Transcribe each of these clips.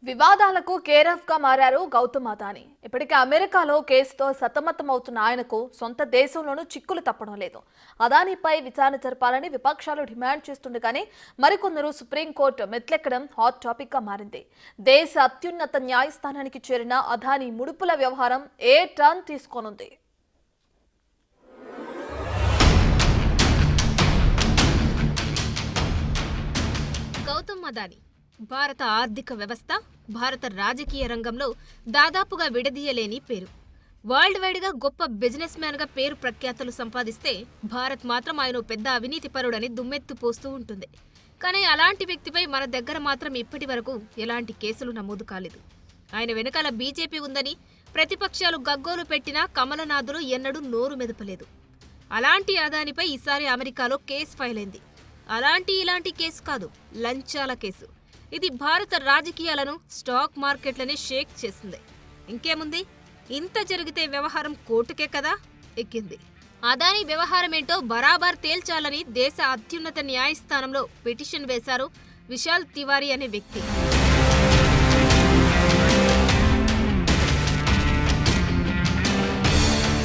వివాదాలకు కేరాఫ్ గా మారారు గౌతమ్ అదానీ. ఇప్పటికే అమెరికాలో కేసుతో సతమతమవుతున్న ఆయనకు సొంత దేశంలోనూ చిక్కులు తప్పడం లేదు. అదానీపై విచారణ జరపాలని విపక్షాలు డిమాండ్ చేస్తుండగానే మరికొందరు సుప్రీంకోర్టు మెట్లెక్కడం హాట్ టాపిక్ గా మారింది. దేశ అత్యున్నత న్యాయస్థానానికి చేరిన అదానీ ముడుపుల వ్యవహారం ఏ టర్న్ తీసుకోనుంది? గౌతమ్ అదానీ భారత ఆర్థిక వ్యవస్థ, భారత రాజకీయ రంగంలో దాదాపుగా విడదీయలేని పేరు. వరల్డ్ వైడ్గా గొప్ప బిజినెస్ మ్యాన్గా పేరు ప్రఖ్యాతలు సంపాదిస్తే భారత్ మాత్రం ఆయన పెద్ద అవినీతిపరుడని దుమ్మెత్తు పోస్తూ ఉంటుంది. కానీ అలాంటి వ్యక్తిపై మన దగ్గర మాత్రం ఇప్పటి వరకు ఎలాంటి కేసులు నమోదు కాలేదు. ఆయన వెనకాల బీజేపీ ఉందని ప్రతిపక్షాలు గగ్గోలు పెట్టినా కమలనాథులు ఎన్నడూ నోరు మెదపలేదు. అలాంటి అదానీపై ఈసారి అమెరికాలో కేసు ఫైల్ అయింది. ఇలాంటి కేసు కాదు, లంచాల కేసు. ఇది భారత రాజకీయాలను, స్టాక్ మార్కెట్లని షేక్ చేసింది. ఇంకేముంది, ఇంత జరిగితే వ్యవహారం కోర్టుకే కదా ఎక్కింది. అదానీ వ్యవహారం ఏంటో బరాబర్ తేల్చాలని దేశ అత్యున్నత న్యాయస్థానంలో పిటిషన్ వేశారు విశాల్ తివారీ అనే వ్యక్తి.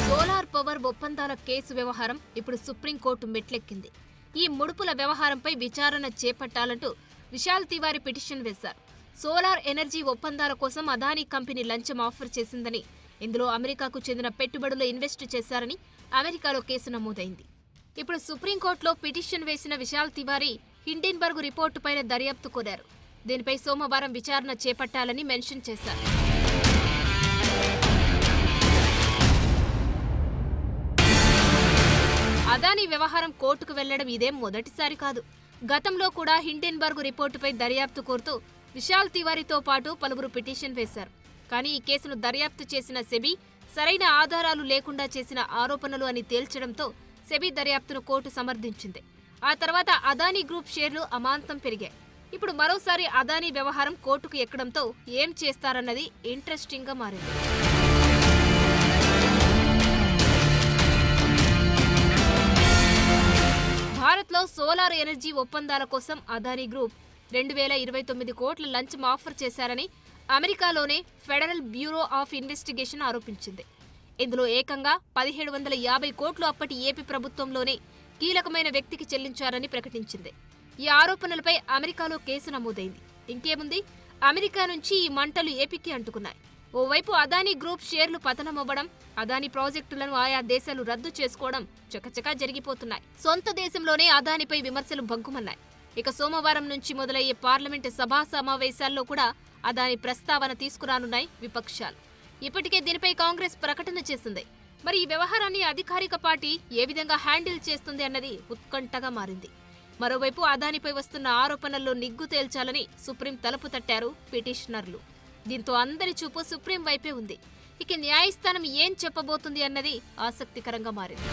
సోలార్ పవర్ ఒప్పందాల కేసు వ్యవహారం ఇప్పుడు సుప్రీంకోర్టు మెట్లెక్కింది. ఈ ముడుపుల వ్యవహారంపై విచారణ చేపట్టాలంటూ విశాల్ తివారీ పిటిషన్ వేశారు. సోలార్ ఎనర్జీ ఒప్పందాల కోసం అదానీ కంపెనీ లంచం ఆఫర్ చేసిందని, ఇందులో అమెరికాకు చెందిన పెట్టుబడులు ఇన్వెస్ట్ చేశారని అమెరికాలో కేసు నమోదైంది. ఇప్పుడు సుప్రీంకోర్టులో పిటిషన్ వేసిన విశాల్ తివారీ హిండెన్బర్గ్ రిపోర్టు పైన దర్యాప్తు కోరారు. దీనిపై సోమవారం విచారణ చేపట్టాలని మెన్షన్ చేశారు. అదానీ వ్యవహారం కోర్టుకు వెళ్లడం ఇదేం మొదటిసారి కాదు. గతంలో కూడా హిండెన్బర్గ్ రిపోర్టుపై దర్యాప్తు కోరుతూ విశాల్ తివారీతో పాటు పలువురు పిటిషన్ వేశారు. కానీ ఈ కేసును దర్యాప్తు చేసిన సెబీ సరైన ఆధారాలు లేకుండా చేసిన ఆరోపణలు అని తేల్చడంతో సెబీ దర్యాప్తును కోర్టు సమర్థించింది. ఆ తర్వాత అదానీ గ్రూప్ షేర్లు అమాంతం పెరిగాయి. ఇప్పుడు మరోసారి అదానీ వ్యవహారం కోర్టుకు ఎక్కడంతో ఏం చేస్తారన్నది ఇంట్రెస్టింగ్ గా మారింది. భారత్లో సోలార్ ఎనర్జీ ఒప్పందాల కోసం అదానీ గ్రూప్ 2029 కోట్ల లంచం ఆఫర్ చేశారని అమెరికాలోనే ఫెడరల్ బ్యూరో ఆఫ్ ఇన్వెస్టిగేషన్ ఆరోపించింది. ఇందులో ఏకంగా 1750 కోట్లు అప్పటి ఏపీ ప్రభుత్వంలోనే కీలకమైన వ్యక్తికి చెల్లించారని ప్రకటించింది. ఈ ఆరోపణలపై అమెరికాలో కేసు నమోదైంది. ఇంకేముంది, అమెరికా నుంచి ఈ మంటలు ఏపీకి అంటుకున్నాయి. ఓవైపు అదానీ గ్రూప్ షేర్లు పతనమవ్వడం, అదానీ ప్రాజెక్టులను ఆయా దేశాలు రద్దు చేసుకోవడం చకచకా జరిగిపోతున్నాయి. సొంత దేశంలోనే అదానీపై విమర్శలు భగ్గుమన్నాయి. ఇక సోమవారం నుంచి మొదలయ్యే పార్లమెంటు సభా సమావేశాల్లో కూడా అదానీ ప్రస్తావన తీసుకురానున్నాయి విపక్షాలు. ఇప్పటికే దీనిపై కాంగ్రెస్ ప్రకటన చేసింది. మరి ఈ వ్యవహారాన్ని అధికారిక పార్టీ ఏ విధంగా హ్యాండిల్ చేస్తుంది అన్నది ఉత్కంఠగా మారింది. మరోవైపు అదానీపై వస్తున్న ఆరోపణల్లో నిగ్గు తేల్చాలని సుప్రీం తలుపు తట్టారు పిటిషనర్లు. దీంతో అందరి చూపు సుప్రీం వైపే ఉంది. ఇక న్యాయస్థానం ఏం చెప్పబోతుంది అన్నది ఆసక్తికరంగా మారింది.